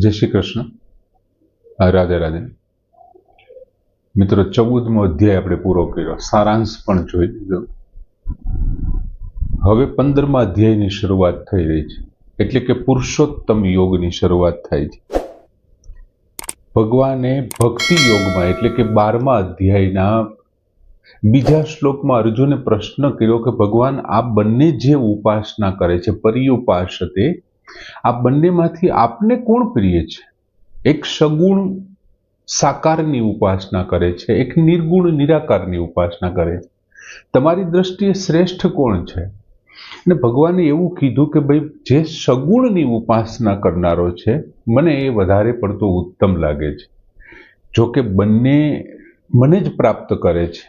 જય શ્રી કૃષ્ણ. રાધે રાધે. મિત્રો, 14મો અધ્યાય આપણે પૂરો કર્યો, સારાંશ પણ જોઈ લીધો. હવે 15મા અધ્યાયની શરૂઆત થઈ રહી છે, એટલે કે પુરુષોત્તમ યોગની શરૂઆત થાય છે. ભગવાને ભક્તિ યોગમાં એટલે કે 12મા અધ્યાયના બીજા શ્લોકમાં અર્જુને પ્રશ્ન કર્યો કે ભગવાન, આ બંને જે ઉપાસના કરે છે, પર્યુપાસતે, આ બંનેમાંથી આપને કોણ પ્રિય છે? એક સગુણ સાકારની ઉપાસના કરે છે, એક નિર્ગુણ નિરાકારની ઉપાસના કરે છે. તમારી દ્રષ્ટિએ શ્રેષ્ઠ કોણ છે? અને ભગવાને એવું કીધું કે ભાઈ, જે સગુણની ઉપાસના કરનારો છે, મને એ વધારે પડતો ઉત્તમ લાગે છે. જો કે બંને મને જ પ્રાપ્ત કરે છે,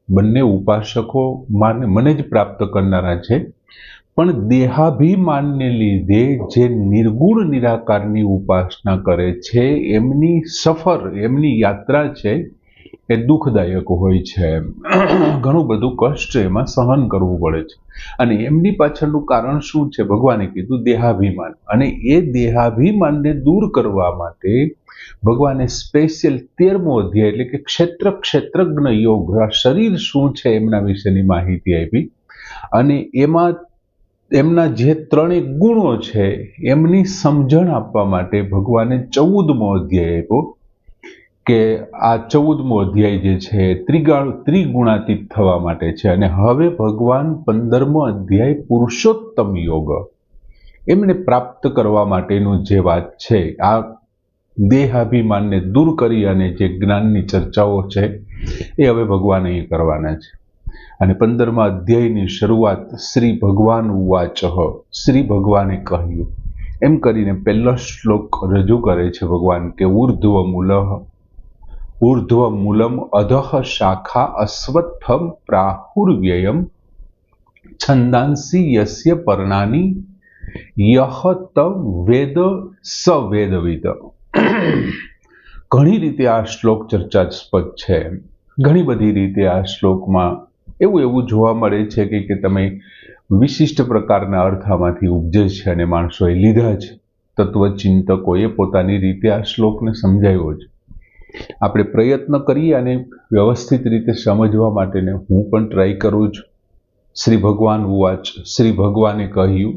બંને ઉપાસકો મને જ પ્રાપ્ત કરનારા છે, પણ દેહાભિમાનને લીધે જે નિર્ગુણ નિરાકારની ઉપાસના કરે છે, એમની સફર, એમની યાત્રા છે એ દુઃખદાયક હોય છે. ઘણું બધું કષ્ટ એમાં સહન કરવું પડે છે. અને એમની પાછળનું કારણ શું છે? ભગવાને કીધું દેહાભિમાન. અને એ દેહાભિમાનને દૂર કરવા માટે ભગવાને સ્પેશિયલ 13મો અધ્યાય એટલે કે ક્ષેત્રજ્ઞ યોગ, આ શરીર શું છે એમના વિશેની માહિતી આપી. અને એમાં એમના જે ત્રણેય ગુણો છે એમની સમજણ આપવા માટે ભગવાને 14મો અધ્યાય આપ્યો, કે આ 14મો અધ્યાય જે છે ત્રિગુણાતીત થવા માટે છે. અને હવે ભગવાન 15મો અધ્યાય પુરુષોત્તમ યોગ એમને પ્રાપ્ત કરવા માટેનું જે વાત છે, આ દેહાભિમાનને દૂર કરી અને જે જ્ઞાનની ચર્ચાઓ છે એ હવે ભગવાન અહીં કરવાના છે. અને 15મા અધ્યાયની શરૂઆત શ્રી ભગવાન ઉવાચ, શ્રી ભગવાને કહ્યું, એમ કરીને પહેલો શ્લોક રજૂ કરે છે ભગવાન કે ઉર્ધ્વ મૂલમ અધઃ શાખા અશ્વત્થમ પ્રાહુર્વ્યયમ છંદાંસી યસ્ય પર્ણાની યહ તમ વેદ સ વેદવિદ. ઘણી રીતે આ શ્લોક ચર્ચાસ્પદ છે. ઘણી બધી રીતે આ શ્લોકમાં એવું જોવા મળે છે કે તમે વિશિષ્ટ પ્રકારના અર્થ આમાંથી ઉપજે છે અને માણસોએ લીધા છે. તત્વચિંતકોએ પોતાની રીતે આ શ્લોકને સમજાવ્યો છે. આપણે પ્રયત્ન કરીએ અને વ્યવસ્થિત રીતે સમજવા માટેને હું પણ ટ્રાય કરું છું. શ્રી ભગવાન ઉવાચ, શ્રી ભગવાને કહ્યું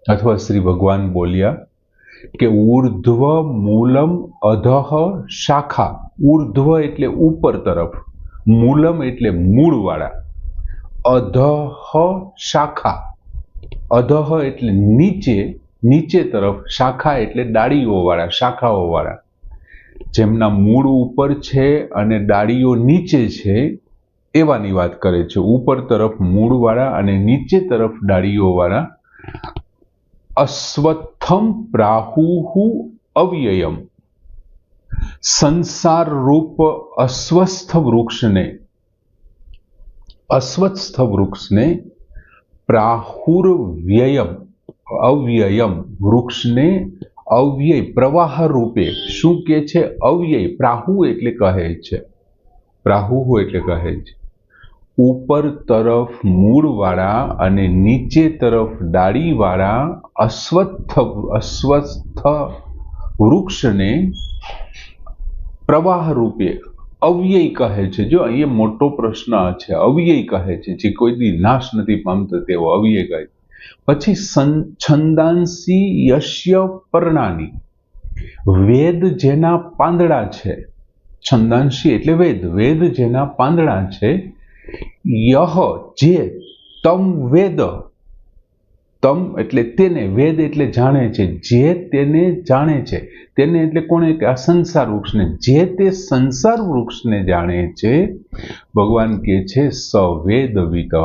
અથવા શ્રી ભગવાન બોલ્યા કે ઉર્ધ્વ મૂલમ અધઃ શાખા. ઉર્ધ્વ એટલે ઉપર તરફ, મૂલમ એટલે મૂળવાળા, અધઃ શાખા, અધઃ એટલે નીચે, નીચે તરફ, શાખા એટલે ડાળીઓવાળા, શાખાઓવાળા. જેમના મૂળ ઉપર છે અને ડાળીઓ નીચે છે એવાની વાત કરે છે. ઉપર તરફ મૂળવાળા અને નીચે તરફ ડાળીઓવાળા. અશ્વત્થમ પ્રાહુહુ અવ્યયમ. સંસાર રૂપ અસ્વસ્થ વૃક્ષને પ્રાહુર્વ્યયમ, અવ્યયમ, વૃક્ષને અવ્યય, પ્રવાહ રૂપે. શું કે છે? અવ્યય. પ્રાહુ એટલે કહે છે, પ્રાહુ એટલે કહે છે ઉપર તરફ મૂળવાળા અને નીચે તરફ ડાળીવાળા અસ્વસ્થ વૃક્ષને પ્રવાહ રૂપે અવ્યય કહે છે. જો અહીંયા મોટો પ્રશ્ન છે, અવ્યય કહે છે, જે કોઈ દી નાશ નથી પામતો તેવો અવ્યય કહે. પછી છંદાંસી યસ્ય પર્ણાની, વેદ જેના પાંદડા છે. છંદાંસી એટલે વેદ, વેદ જેના પાંદડા છે. યહ જે, તમ વેદ, તમ એટલે તેને, વેદ એટલે જાણે છે, જે તેને જાણે છે. તેને એટલે કોણે? કે આ સંસાર વૃક્ષને. જે તે સંસાર વૃક્ષને જાણે છે, ભગવાન કહે છે સવેદવિદ,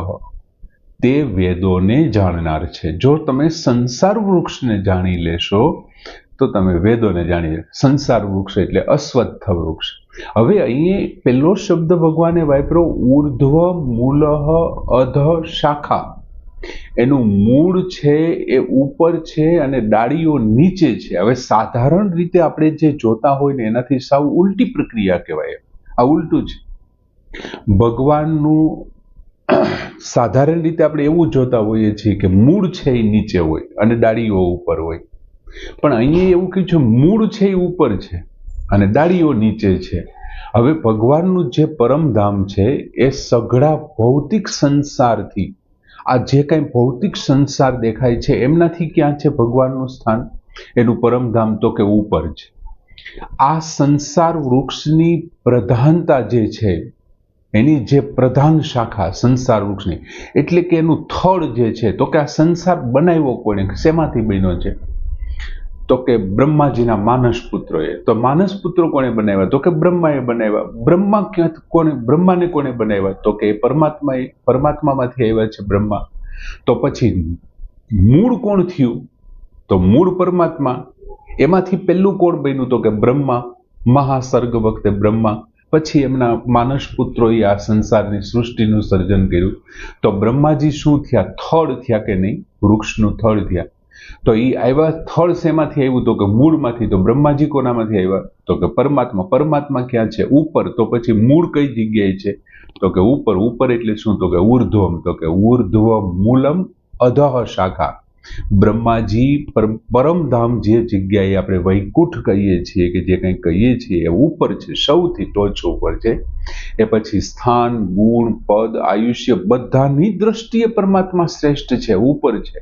તે વેદોને જાણનાર છે. જો તમે સંસાર વૃક્ષને જાણી લેશો તો તમે વેદોને જાણી લેશો. સંસાર વૃક્ષ એટલે અશ્વત્થ વૃક્ષ. હવે અહીં પહેલો શબ્દ ભગવાને વાપર્યો ઉર્ધ્વ મૂલઃ અધઃ શાખા. એનું મૂળ છે એ ઉપર છે અને ડાળીઓ નીચે છે. હવે સાધારણ રીતે આપણે જે જોતા હોય ને એનાથી સાવ ઉલટી પ્રક્રિયા કહેવાય. આ ઉલટું છે. ભગવાનનું સાધારણ રીતે આપણે એવું જોતા હોઈએ છીએ કે મૂળ છે એ નીચે હોય અને ડાળીઓ ઉપર હોય. પણ અહીંયા એવું કહ્યું છે મૂળ છે એ ઉપર છે અને ડાળીઓ નીચે છે. હવે ભગવાનનું જે પરમધામ છે એ સઘળા ભૌતિક સંસારથી, આ જે કંઈ ભૌતિક સંસાર દેખાય છે એમનાથી ક્યાં છે ભગવાનનું સ્થાન? એનું પરમધામ તો કે ઉપર છે. આ સંસાર વૃક્ષની પ્રધાનતા જે છે, એની જે પ્રધાન શાખા સંસાર વૃક્ષની, એટલે કે એનું થડ જે છે, તો કે આ સંસાર બનાવ્યો કોણે? શેમાંથી બન્યો છે? તો કે બ્રહ્માજીના માનસ પુત્રોએ. તો માનસ પુત્રો કોણે બનાવ્યા? તો કે બ્રહ્માએ બનાવ્યા. બ્રહ્માને કોણે બનાવ્યા? તો કે પરમાત્મામાંથી આવ્યા છે બ્રહ્મા. તો પછી મૂળ કોણ થયું? તો મૂળ પરમાત્મા. એમાંથી પહેલું કોણ બન્યું? તો કે બ્રહ્મા. મહાસર્ગ વખતે બ્રહ્મા. પછી એમના માનસ પુત્રોએ આ સંસારની સૃષ્ટિનું સર્જન કર્યું. તો બ્રહ્માજી શું થયા? થડ થયા કે નહીં? વૃક્ષનું થડ થયા. તો એ આવ્યા થડ શેમાંથી આવ્યું? તો કે મૂળમાંથી. તો બ્રહ્માજી કોનામાંથી આવ્યા? તો કે પરમાત્મા. પરમાત્મા ક્યાં છે? ઉપર. તો પછી મૂળ કઈ જગ્યાએ છે? તો કે ઉપર. ઉપર એટલે શું? તો કે ઉર્ધ્વમ. તો કે ઉર્ધ્વ મૂલમ અધઃ શાખા. બ્રહ્માજી પરમધામ જે જગ્યાએ આપણે વૈકુંઠ કહીએ છીએ, કે જે કંઈ કહીએ છીએ એ ઉપર છે, સૌથી ટોચ ઉપર છે. એ પછી સ્થાન, ગુણ, પદ, આયુષ્ય બધાની દ્રષ્ટિએ પરમાત્મા શ્રેષ્ઠ છે, ઉપર છે.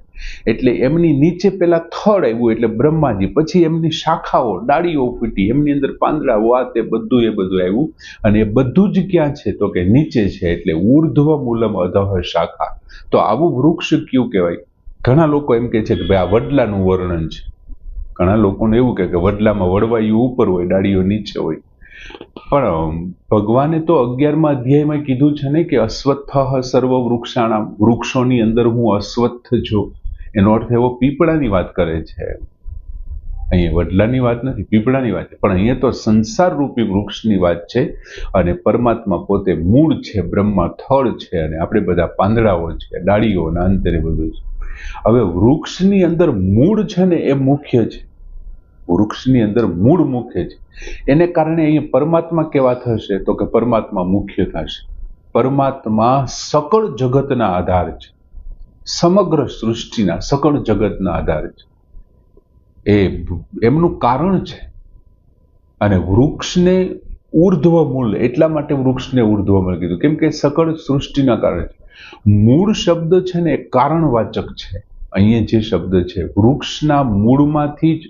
એટલે એમની નીચે પેલા થડ આવ્યું એટલે બ્રહ્માજી, પછી એમની શાખાઓ, ડાળીઓ ફૂટી, એમની અંદર પાંદડાઓ, આ તે બધું આવ્યું. અને એ બધું જ ક્યાં છે? તો કે નીચે છે. એટલે ઉર્ધ્વ મૂલમ અધઃ શાખા. તો આવું વૃક્ષ કયું કહેવાય? ઘણા લોકો એમ કે છે કે ભાઈ આ વડલાનું વર્ણન છે. ઘણા લોકોને એવું કે વડલામાં વડવાયું ઉપર હોય, ડાળીઓ નીચે હોય. પણ ભગવાને તો 11મા અધ્યાયમાં કીધું છે ને કે અશ્વત્થઃ સર્વ વૃક્ષાણામ, વૃક્ષોની અંદર હું અશ્વત્થ છું. એનો અર્થ એવો પીપળાની વાત કરે છે. અહીંયા વડલાની વાત નથી, પીપળાની વાત છે. પણ અહીંયા તો સંસાર રૂપી વૃક્ષની વાત છે. અને પરમાત્મા પોતે મૂળ છે, બ્રહ્મા થડ છે, અને આપણે બધા પાંદડાઓ છે, ડાળીઓ અને અંતરે બધું છે. હવે વૃક્ષની અંદર મૂળ છે ને એ મુખ્ય છે. વૃક્ષની અંદર મૂળ મુખ્ય છે. એને કારણે અહીંયા પરમાત્મા કેવા થશે? તો કે પરમાત્મા મુખ્ય થશે. પરમાત્મા સકળ જગતના આધાર છે, સમગ્ર સૃષ્ટિના સકળ જગતના આધાર છે. એ એમનું કારણ છે. અને વૃક્ષને ઉર્ધ્વ મૂળ, એટલા માટે વૃક્ષને ઉર્ધ્વ મૂળ કીધું, કેમ કે સકળ સૃષ્ટિના કારણે છે. મૂળ શબ્દ છે ને એ કારણવાચક છે. અહીંયા જે શબ્દ છે, વૃક્ષના મૂળમાંથી જ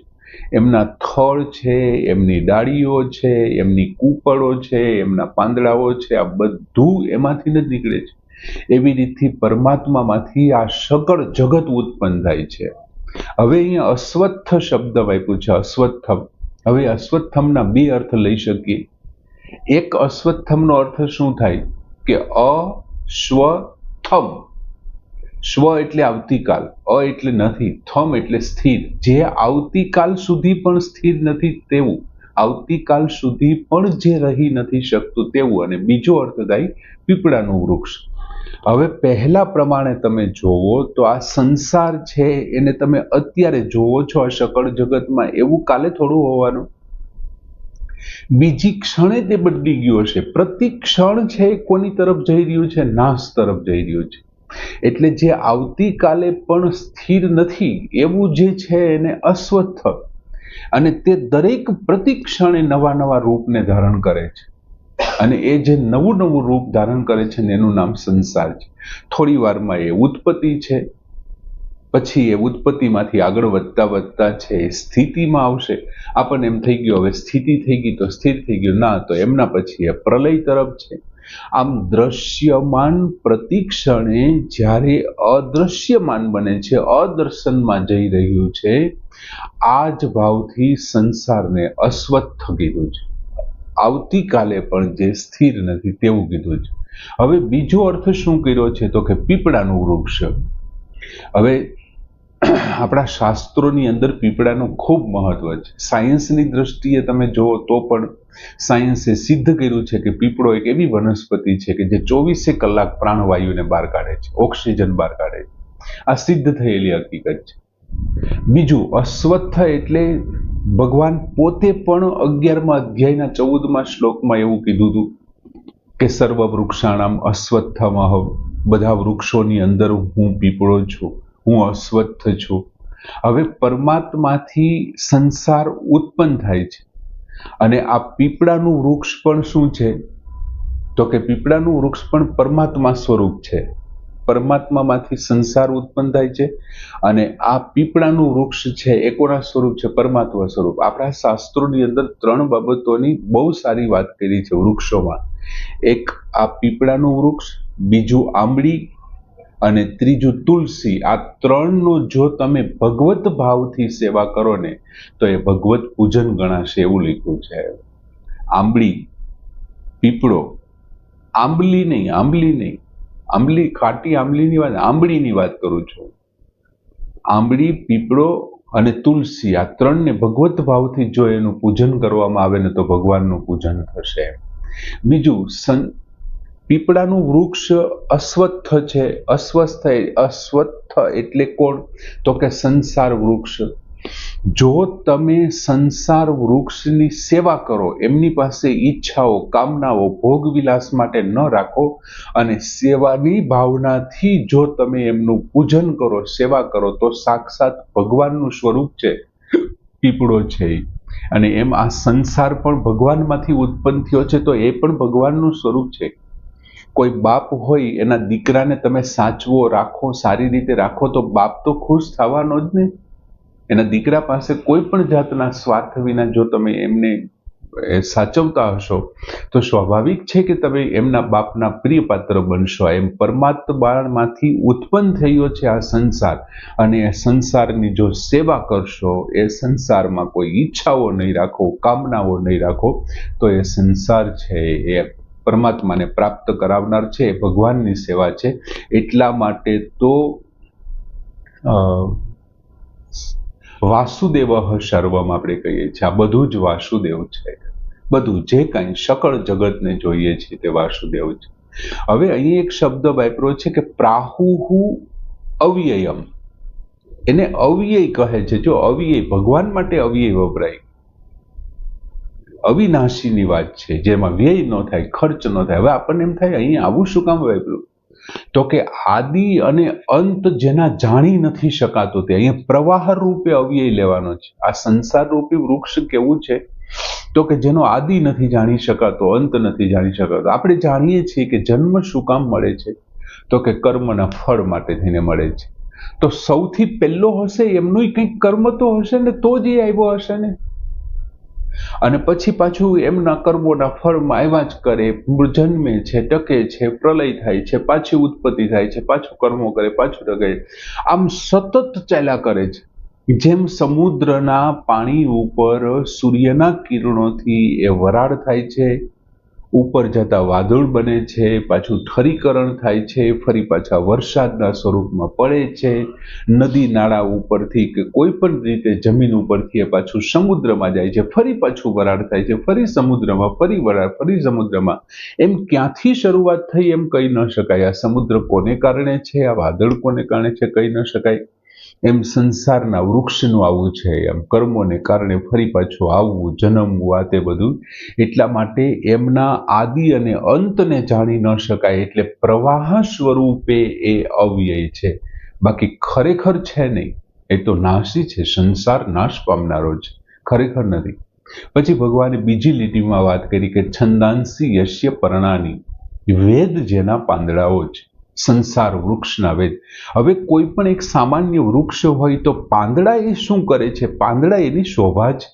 એમના થડ છે, એમની ડાળીઓ છે, એમની કૂપળો છે, એમના પાંદડાઓ છે, આ બધું એમાંથી જ નીકળે છે. એવી રીતથી પરમાત્મામાંથી આ સકળ જગત ઉત્પન્ન થાય છે. હવે અહીંયા અશ્વત્થ શબ્દ વાપર્યો છે, અશ્વત્થમ. હવે અશ્વત્થમના બે અર્થ લઈ શકીએ. એક અશ્વત્થમનો અર્થ શું થાય? કે અશ્વત્થમ. સ્વ એટલે આવતીકાલ, અ એટલે નથી, થમ એટલે સ્થિર. જે આવતીકાલ સુધી પણ સ્થિર નથી તેવું, આવતીકાલ સુધી પણ જે રહી નથી શકતું તેવું. અને બીજો અર્થ થાય પીપળાનું વૃક્ષ. હવે પહેલા પ્રમાણે તમે જોવો તો આ સંસાર છે એને તમે અત્યારે જોવો છો આ સકળ જગતમાં, એવું કાલે થોડું હોવાનું. બીજી ક્ષણે તે બદલી ગયો છે. પ્રતિ ક્ષણ છે કોની તરફ જઈ રહ્યું છે? નાશ તરફ જઈ રહ્યું છે. એટલે જે આવતીકાલે પણ સ્થિર નથી એવું જે છે એને અશ્વત્થ. અને તે દરેક પ્રતિક્ષણે નવા નવા રૂપને ધારણ કરે છે. અને એ જે નવું નવું રૂપ ધારણ કરે છે ને એનું નામ સંસાર છે. થોડી વારમાં એ ઉત્પત્તિ છે, પછી એ ઉત્પત્તિમાંથી આગળ વધતા વધતા છે એ સ્થિતિમાં આવશે. આપણને એમ થઈ ગયું હવે સ્થિતિ થઈ ગઈ તો સ્થિર થઈ ગયું, ના, તો એમના પછી એ પ્રલય તરફ છે. આમ દ્રશ્યમાન પ્રતિક્ષણે જ્યારે અદ્રશ્યમાન બને છે, અદર્શનમાં જઈ રહ્યું છે, આ જ ભાવથી સંસારને અશ્વત્થ કીધું છે. આવતીકાલે પણ જે સ્થિર નથી તેવું કીધું છે. હવે બીજો અર્થ શું કર્યો છે? તો કે પીપળાનું વૃક્ષ. હવે આપણા શાસ્ત્રોની અંદર પીપળાનું ખૂબ મહત્વ છે. સાયન્સની દ્રષ્ટિએ તમે જુઓ તો પણ સાયન્સે સિદ્ધ કર્યું છે કે પીપળો એક એવી વનસ્પતિ છે કે જે 24 કલાક પ્રાણવાયુને બહાર કાઢે છે, ઓક્સિજન બહાર કાઢે છે. આ સિદ્ધ થયેલી હકીકત છે. બીજું અશ્વત્થ એટલે ભગવાન પોતે પણ 11મા અધ્યાયના 14મા શ્લોકમાં એવું કીધું હતું કે સર્વ વૃક્ષાણામ અશ્વત્થમઃ, બધા વૃક્ષોની અંદર હું પીપળો છું, હું અશ્વત્થ છું. હવે પરમાત્માથી સંસાર ઉત્પન્ન થાય છે, અને આ પીપળાનું વૃક્ષ પણ શું છે? તો કે પીપળાનું વૃક્ષ પણ પરમાત્મા સ્વરૂપ છે. પરમાત્મામાંથી સંસાર ઉત્પન્ન થાય છે, અને આ પીપળાનું વૃક્ષ છે એ કોના સ્વરૂપ છે? પરમાત્મા સ્વરૂપ. આપણા શાસ્ત્રોની અંદર 3 બાબતોની બહુ સારી વાત કરી છે વૃક્ષોમાં. એક આ પીપળાનું વૃક્ષ, બીજું આંબળી, અને ત્રીજું તુલસી. આ 3નો જો તમે ભગવત ભાવથી સેવા કરો ને તો એ ભગવત પૂજન ગણાશે, એવું લખ્યું છે. આંબળી, પીપળો, આંબલી નહીં, આંબલી ખાટી આંબલીની વાત, આંબળીની વાત કરું છું. આંબળી, પીપળો અને તુલસી, આ 3ને ભગવત ભાવથી જો એનું પૂજન કરવામાં આવે ને તો ભગવાનનું પૂજન થશે. બીજું, પીપળાનું વૃક્ષ અશ્વત્થ છે. અશ્વત્થ એટલે કોણ? તો કે સંસાર વૃક્ષ. જો તમે સંસાર વૃક્ષની સેવા કરો, એમની પાસે ઈચ્છાઓ, કામનાઓ, ભોગવિલાસ માટે ન રાખો, અને સેવાની ભાવનાથી જો તમે એમનું પૂજન કરો, સેવા કરો, તો સાક્ષાત ભગવાનનું સ્વરૂપ છે પીપળો છે. અને એમ આ સંસાર પણ ભગવાનમાંથી ઉત્પન્ન થયો છે, તો એ પણ ભગવાનનું સ્વરૂપ છે. કોઈ બાપ હોય, એના દીકરાને તમે સાચવો, રાખો, સારી રીતે રાખો, તો બાપ તો ખુશ થવાનો જ ને. એના દીકરા પાસે કોઈ પણ જાતના સ્વાર્થ વિના જો તમે એમને સાચવતા હશો તો સ્વાભાવિક છે કે તમે એમના બાપના પ્રિય પાત્ર બનશો. એમ પરમાત્મામાંથી ઉત્પન્ન થયો છે આ સંસાર, અને એ સંસારની જો સેવા કરશો, એ સંસારમાં કોઈ ઈચ્છાઓ નહીં રાખો, કામનાઓ નહીં રાખો, તો એ સંસાર છે એ પરમાત્માને પ્રાપ્ત કરાવનાર છે, એ ભગવાનની સેવા છે. એટલા માટે તો વાસુદેવ સર્વમ આપણે કહીએ છીએ. આ બધું જ વાસુદેવ છે. બધું જે કાંઈ સકળ જગતને જોઈએ છે તે વાસુદેવ છે. હવે અહીં એક શબ્દ વાપર્યો છે કે પ્રાહુહુ અવ્યયમ. એને અવ્યય કહે છે. જો અવ્યય, ભગવાન માટે અવ્યય વપરાય, અવિનાશીની વાત છે, જેમાં વ્યય ન થાય, ખર્ચ ન થાય. હવે આપણને એમ થાય અહીં આવું શું કામ વાપર્યું? તો કે આદિ અને અંત જેના જાણી નથી શકાતો, તે અહીંયા પ્રવાહ રૂપે અવ્યય લેવાનો છે. આ સંસાર રૂપી વૃક્ષ કેવું છે? તો કે જેનો આદિ નથી જાણી શકાતો, અંત નથી જાણી શકાતો. આપણે જાણીએ છીએ કે જન્મ શું કામ મળે છે? તો કે કર્મના ફળ માટે થઈને મળે છે. તો સૌથી પહેલો હશે એમનું કંઈક કર્મ તો હશે ને, તો જ એ આવ્યો હશે ને. અને પછી પાછું એમના કર્મોના ફળમાં આવ્યા જ કરે, જન્મે છે, ટકે છે, પ્રલય થાય છે, પાછી ઉત્પત્તિ થાય છે, પાછું કર્મો કરે, પાછું ટકે, આમ સતત ચાલ્યા કરે છે. જેમ સમુદ્રના પાણી ઉપર સૂર્યના કિરણોથી એ વરાળ થાય છે, ઉપર જતા વાદળ બને છે, પાછું ઠરીકરણ થાય છે, ફરી પાછા વરસાદના સ્વરૂપમાં પડે છે, નદી નાળા ઉપરથી કે કોઈ પણ રીતે જમીન ઉપરથી એ પાછું સમુદ્રમાં જાય છે, ફરી પાછું વરાળ થાય છે, ફરી સમુદ્રમાં, ફરી વરાળ, ફરી સમુદ્રમાં. એમ ક્યાંથી શરૂઆત થઈ એમ કહી ન શકાય. આ સમુદ્ર કોને કારણે છે, આ વાદળ કોને કારણે છે, કહી ન શકાય. એમ સંસારના વૃક્ષનું આવું છે, એમ કર્મોને કારણે ફરી પાછું આવવું, જન્મવું, આ તે બધું. એટલા માટે એમના આદિ અને અંતને જાણી ન શકાય, એટલે પ્રવાહ સ્વરૂપે એ અવ્યય છે. બાકી ખરેખર છે નહીં, એ તો નાશી છે. સંસાર નાશ પામનારો છે, ખરેખર નથી. પછી ભગવાને બીજી લીટીમાં વાત કરી કે છંદાંસી યશ્ય પર્ણાની, વેદ જેના પાંદડાઓ છે, સંસાર વૃક્ષના વેદ. હવે કોઈ પણ એક સામાન્ય વૃક્ષ હોય તો પાંદડા એ શું કરે છે? પાંદડા એની શોભા છે.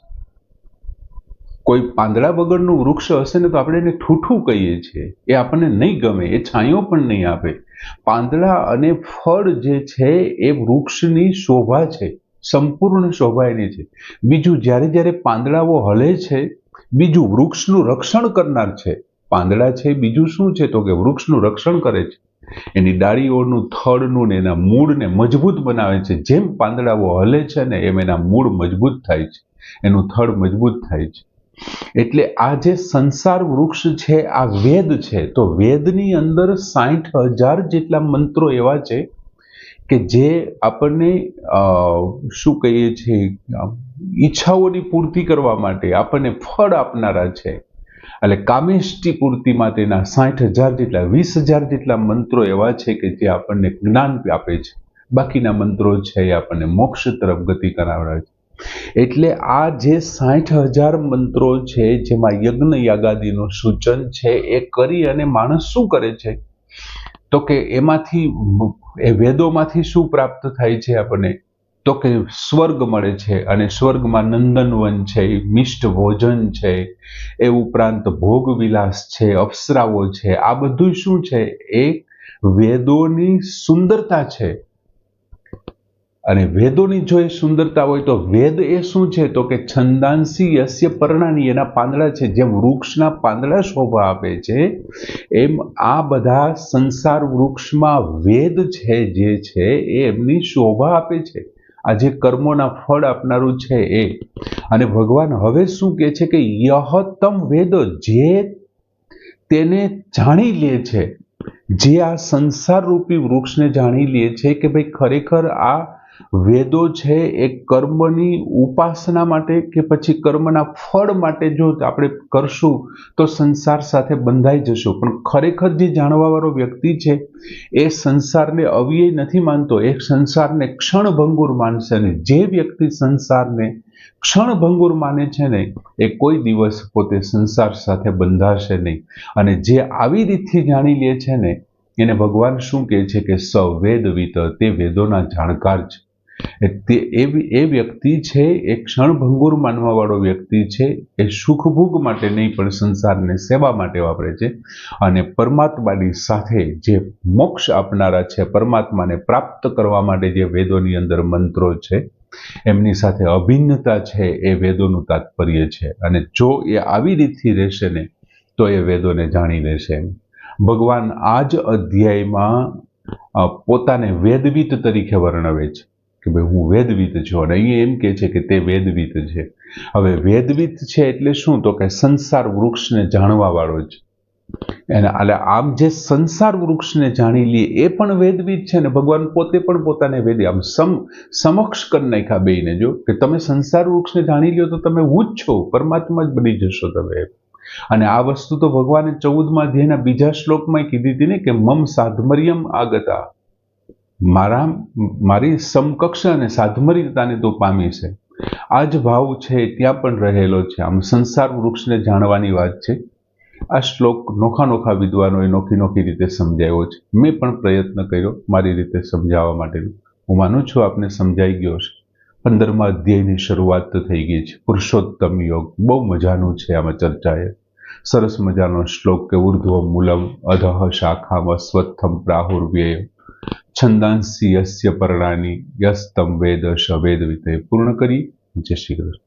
કોઈ પાંદડા વગરનું વૃક્ષ હશે ને તો આપણે એને ઠૂઠું કહીએ છીએ, એ આપણને નહીં ગમે, એ છાંયો પણ નહીં આપે. પાંદડા અને ફળ જે છે એ વૃક્ષની શોભા છે, સંપૂર્ણ શોભા એની છે. બીજું, જ્યારે જ્યારે પાંદડાઓ હલે છે, બીજું વૃક્ષનું રક્ષણ કરનાર છે. પાંદડા છે, બીજું શું છે? તો કે વૃક્ષનું રક્ષણ કરે છે. એની ડાળીઓનું, થડનું ને એના મૂળને મજબૂત બનાવે છે. જેમ પાંદડાઓ હલે છે ને એમ એના મૂળ મજબૂત થાય છે, એનું થડ મજબૂત થાય છે. એટલે આ જે સંસાર વૃક્ષ છે આ વેદ છે. તો વેદની અંદર 60,000 જેટલા મંત્રો એવા છે કે જે આપણને શું કહીએ છીએ, ઈચ્છાઓની પૂર્તિ કરવા માટે આપણને ફળ આપનારા છે. એટલે કામેષ્ટિ પૂર્તિ માટેના 60,000 જેટલા, 20,000 જેટલા મંત્રો એવા છે કે જે આપણને જ્ઞાન આપે છે. બાકીના મંત્રો છે એ આપણને મોક્ષ તરફ ગતિ કરાવડાવે છે. એટલે આ જે 60,000 મંત્રો છે જેમાં યજ્ઞ યાગાદિનું સૂચન છે એ કરી અને માણસ શું કરે છે તો કે એમાંથી એ વેદોમાંથી શું પ્રાપ્ત થાય છે આપણને તો કે સ્વર્ગ મળે છે, અને સ્વર્ગમાં નંદનવન છે, મિષ્ટ ભોજન છે, એ ઉપરાંત ભોગવિલાસ છે, અપ્સરાઓ છે. આ બધું શું છે? એ વેદોની સુંદરતા છે. અને વેદોની જો એ સુંદરતા હોય તો વેદ એ શું છે તો કે છંદાંસી યસ્ય પર્ણાની, એના પાંદડા છે. જેમ વૃક્ષના પાંદડા શોભા આપે છે એમ આ બધા સંસાર વૃક્ષમાં વેદ છે જે છે એ એમની શોભા આપે છે. આ જે કર્મોના ફળ આપનારું છે એ. અને ભગવાન હવે શું કહે છે કે યહતમ વેદ, જે તેને જાણી લે છે, જે આ સંસાર રૂપી વૃક્ષને જાણી લે છે કે ભાઈ ખરેખર આ વેદો છે એ કર્મની ઉપાસના માટે કે પછી કર્મના ફળ માટે જો આપણે કરશું તો સંસાર સાથે બંધાઈ જશું. પણ ખરેખર જે જાણવાવાળો વ્યક્તિ છે એ સંસારને અવ્યય નથી માનતો, એ સંસારને ક્ષણભંગુર માનશે. ને જે વ્યક્તિ સંસારને ક્ષણભંગુર માને છે ને એ કોઈ દિવસ પોતે સંસાર સાથે બંધાશે નહીં. અને જે આવી રીતથી જાણી લે છે ને એને ભગવાન શું કહે છે કે સવેદવિત, તે વેદોના જાણકાર છે. એ વ્યક્તિ છે એ ક્ષણભંગુર માનવા વાળો વ્યક્તિ છે. એ સુખભોગ માટે નહીં પણ સંસારને સેવા માટે વાપરે છે. અને પરમાત્માની સાથે જે મોક્ષ આપનારા છે, પરમાત્માને પ્રાપ્ત કરવા માટે જે વેદોની અંદર મંત્રો છે એમની સાથે અભિન્નતા છે એ વેદોનું તાત્પર્ય છે. અને જો એ આવી રીતથી રહેશે ને તો એ વેદોને જાણી લેશે. ભગવાન આ જ અધ્યાયમાં પોતાને વેદવિત તરીકે વર્ણવે છે કે ભાઈ હું વેદવિત છું. અને અહીંયા એમ કે છે કે તે વેદવિત છે. હવે વેદવિત છે એટલે શું? તો કે સંસાર વૃક્ષને જાણવા વાળો છે. અને આમ જે સંસાર વૃક્ષને જાણી લે એ પણ વેદવિત છે ને ભગવાન પોતે પણ પોતાને વેદી આમ સમક્ષ કરી નાખ્યા બેયને. જો કે તમે સંસાર વૃક્ષને જાણી લ્યો તો તમે હું જ છો, પરમાત્મા જ બની જશો તમે. અને આ વસ્તુ તો ભગવાને 14મા અધ્યાયના બીજા શ્લોકમાં કીધી હતી ને કે મમ સાધમર્યમ આગતા, મારી સમકક્ષ અને સાધમર્યતાને તો પામી છે. આ જ ભાવ છે ત્યાં પણ રહેલો છે. આમ સંસાર વૃક્ષને જાણવાની વાત છે. આ શ્લોક નોખા નોખા વિદ્વાનોએ નોખી નોખી રીતે સમજાવ્યો છે. મેં પણ પ્રયત્ન કર્યો મારી રીતે સમજાવવા માટેનો. હું માનું છું આપને સમજાઈ ગયો છે. 15મા અધ્યાયની શરૂઆત થઈ ગઈ છે. પુરુષોત્તમ યોગ બહુ મજાનું છે. આમાં ચર્ચા સરસ મજાનો શ્લોક કે ઉર્ધ્વ મૂલમ અધઃ શાખામ અસ્વત્થમ પ્રાહુર્વ્યય છંદાંસી યસ્ય પર્ણાની યસ્તમ વેદ સ વેદવિતે. પૂર્ણ કરી. જય શ્રી કૃષ્ણ.